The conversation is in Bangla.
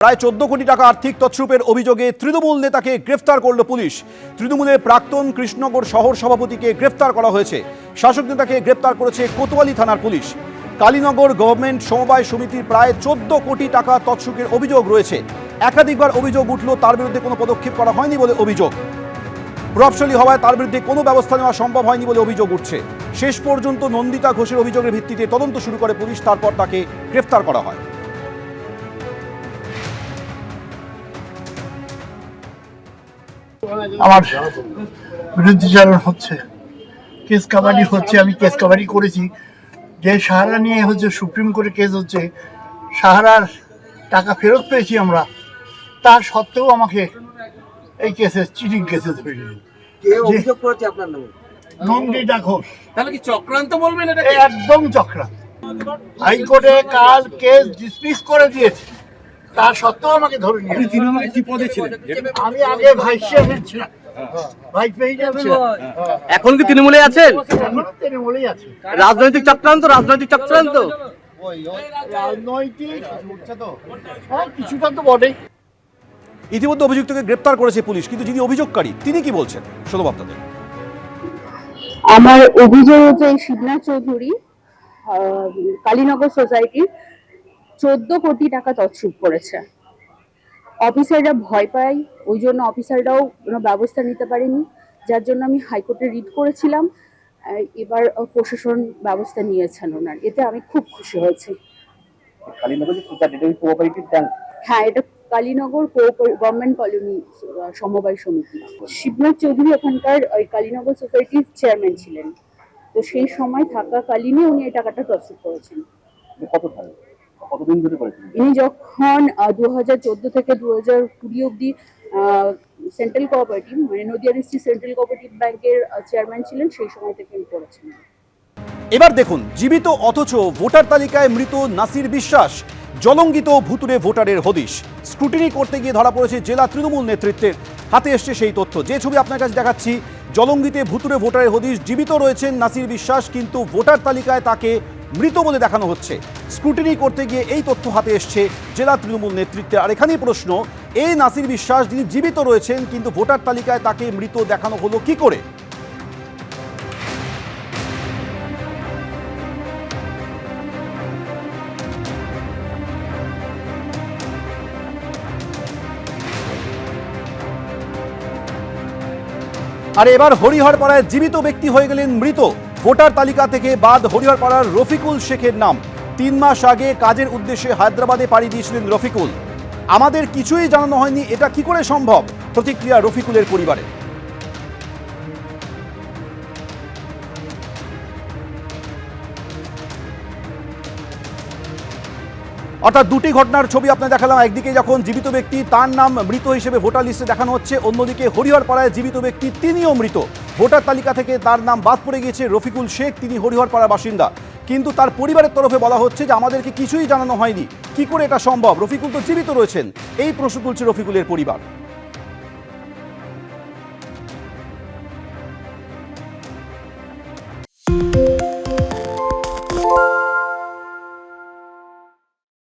প্রায় 14 কোটি টাকা আর্থিক তছরূপের অভিযোগে তৃণমূল নেতাকে গ্রেফতার করল পুলিশ। তৃণমূলের প্রাক্তন কৃষ্ণনগর শহর সভাপতিকে গ্রেফতার করা হয়েছে। শাসক নেতাকে গ্রেফতার করেছে কোতোয়ালি থানার পুলিশ। কালীনগর গভর্নমেন্ট সমবায় সমিতির প্রায় 14 কোটি টাকা তছরূপের অভিযোগ রয়েছে। একাধিকবার অভিযোগ উঠল, তার বিরুদ্ধে কোনো পদক্ষেপ করা হয়নি বলে অভিযোগ। প্রভাবশালী হওয়ায় তার বিরুদ্ধে কোনো ব্যবস্থা নেওয়া সম্ভব হয়নি বলে অভিযোগ উঠছে। শেষ পর্যন্ত নন্দিতা ঘোষের অভিযোগের ভিত্তিতে তদন্ত শুরু করে পুলিশ, তারপর তাকে গ্রেফতার করা হয়। আমার বিরুদ্ধাচরণ হচ্ছে, কেস কাবাডি হচ্ছে। আমি কেস কাবাডি করেছি, যে সাহারা নিয়ে হচ্ছে সুপ্রিম কোর্টে কেস হচ্ছে। সাহারার টাকা ফেরত পেয়েছি আমরা, তার সত্ত্বেও আমাকে এই কেসে চিটিং কেসে ধরে অভিযোগ করেছে আপনার নামে নন্দিতা ঘোষ। তাহলে কি চক্রান্ত বলবেন? এটা একদম চক্রান্ত। হাইকোর্টে কাল কেস ডিসমিস করে দিয়েছে, তার সত্ত্বেও আমাকে ধরে নিয়ে। কি পদে ছিলেন? আমি আগে ভাইস চেয়ারম্যান ছিলাম, ভাইস প্রেসিডেন্ট ছিলাম। এখন কি তৃণমূলে আছেন? এখনো তৃণমূলেই আছে। রাজনৈতিক চক্রান্ত রাজনৈতিক কিছুটা তো বটেই। ইতিমধ্যে অভিযুক্তকে গ্রেপ্তার করেছে পুলিশ, কিন্তু যিনি অভিযোগকারী তিনি কি বলছেন শোনো আপনাদের। আমার অভিযোগ হচ্ছে শিবনাথ চৌধুরী কালীনগর সোসাইটির 14 কোটি টাকা তছরূপ করেছে। অফিসাররা ভয় পায়, ওই জন্য অফিসাররাও কোনো ব্যবস্থা নিতে পারেনি, যার জন্য আমি হাইকোর্টে রিট করেছিলাম। এবার প্রশাসন ব্যবস্থা নিয়েছেন ওনার, এতে আমি খুব খুশি হয়েছি। হ্যাঁ, এটা কালীনগর গভর্নমেন্ট কলোনি সমবায় সমিতি। শিবনাথ চৌধুরী ওখানকার ওই কালীনগর সোসাইটির চেয়ারম্যান ছিলেন, তো সেই সময় থাকাকালীনই উনি এই টাকাটা তছরূপ করেছেন। ইনি যখন 2014 থেকে 2020 অব্দি সেন্ট্রাল কোঅপারেটিভ মানে নদিয়া ডিস্ট্রিক্ট সেন্ট্রাল কোঅপারেটিভ ব্যাংকের চেয়ারম্যান ছিলেন, সেই সময় থেকে উনি করেছেন। এবার দেখুন, জীবিত অথচ ভোটার তালিকায় মৃত নাসির বিশ্বাস, জলঙ্গিত ভুতুরে ভোটারের হদিশ। স্ক্রুটিনি করতে গিয়ে ধরা পড়েছে জেলা তৃণমূল নেতৃত্বের হাতে। এসছে সেই তথ্য, যে ছবি আপনার কাছে দেখাচ্ছি। জলঙ্গিতে ভুতুরে ভোটারের হদিশ, জীবিত রয়েছেন নাসির বিশ্বাস, কিন্তু ভোটার তালিকায় তাকে মৃত বলে দেখানো হচ্ছে। স্ক্রুটিনি করতে গিয়ে এই তথ্য হাতে এসছে জেলা তৃণমূল নেতৃত্বের। আর এখানেই প্রশ্ন, এই নাসির বিশ্বাস যিনি জীবিত রয়েছেন কিন্তু ভোটার তালিকায় তাকে মৃত দেখানো হলো কি করে? আর এবার হরিহরপাড়ায় জীবিত ব্যক্তি হয়ে গেলেন মৃত। ভোটার তালিকা থেকে বাদ হরিহরপাড়ার রফিকুল শেখের নাম। 3 মাস আগে কাজের উদ্দেশ্যে হায়দ্রাবাদে পাড়ি দিয়েছিলেন রফিকুল। আমাদের কিছুই জানানো হয়নি, এটা কি করে সম্ভব? প্রতিক্রিয়া রফিকুলের পরিবারে। অর্থাৎ দুটি ঘটনার ছবি আপনার দেখালাম। একদিকে যখন জীবিত ব্যক্তি, তার নাম মৃত হিসেবে ভোটার লিস্টে দেখানো হচ্ছে, অন্যদিকে হরিহরপাড়ায় জীবিত ব্যক্তি তিনিও মৃত। ভোটার তালিকা থেকে তার নাম বাদ পড়ে গিয়েছে রফিকুল শেখ, তিনি হরিহরপাড়ার বাসিন্দা। কিন্তু তার পরিবারের তরফে বলা হচ্ছে যে আমাদেরকে কিছুই জানানো হয়নি। কি করে এটা সম্ভব? রফিকুল তো জীবিত রয়েছেন, এই প্রশ্ন তুলছে রফিকুলের পরিবার।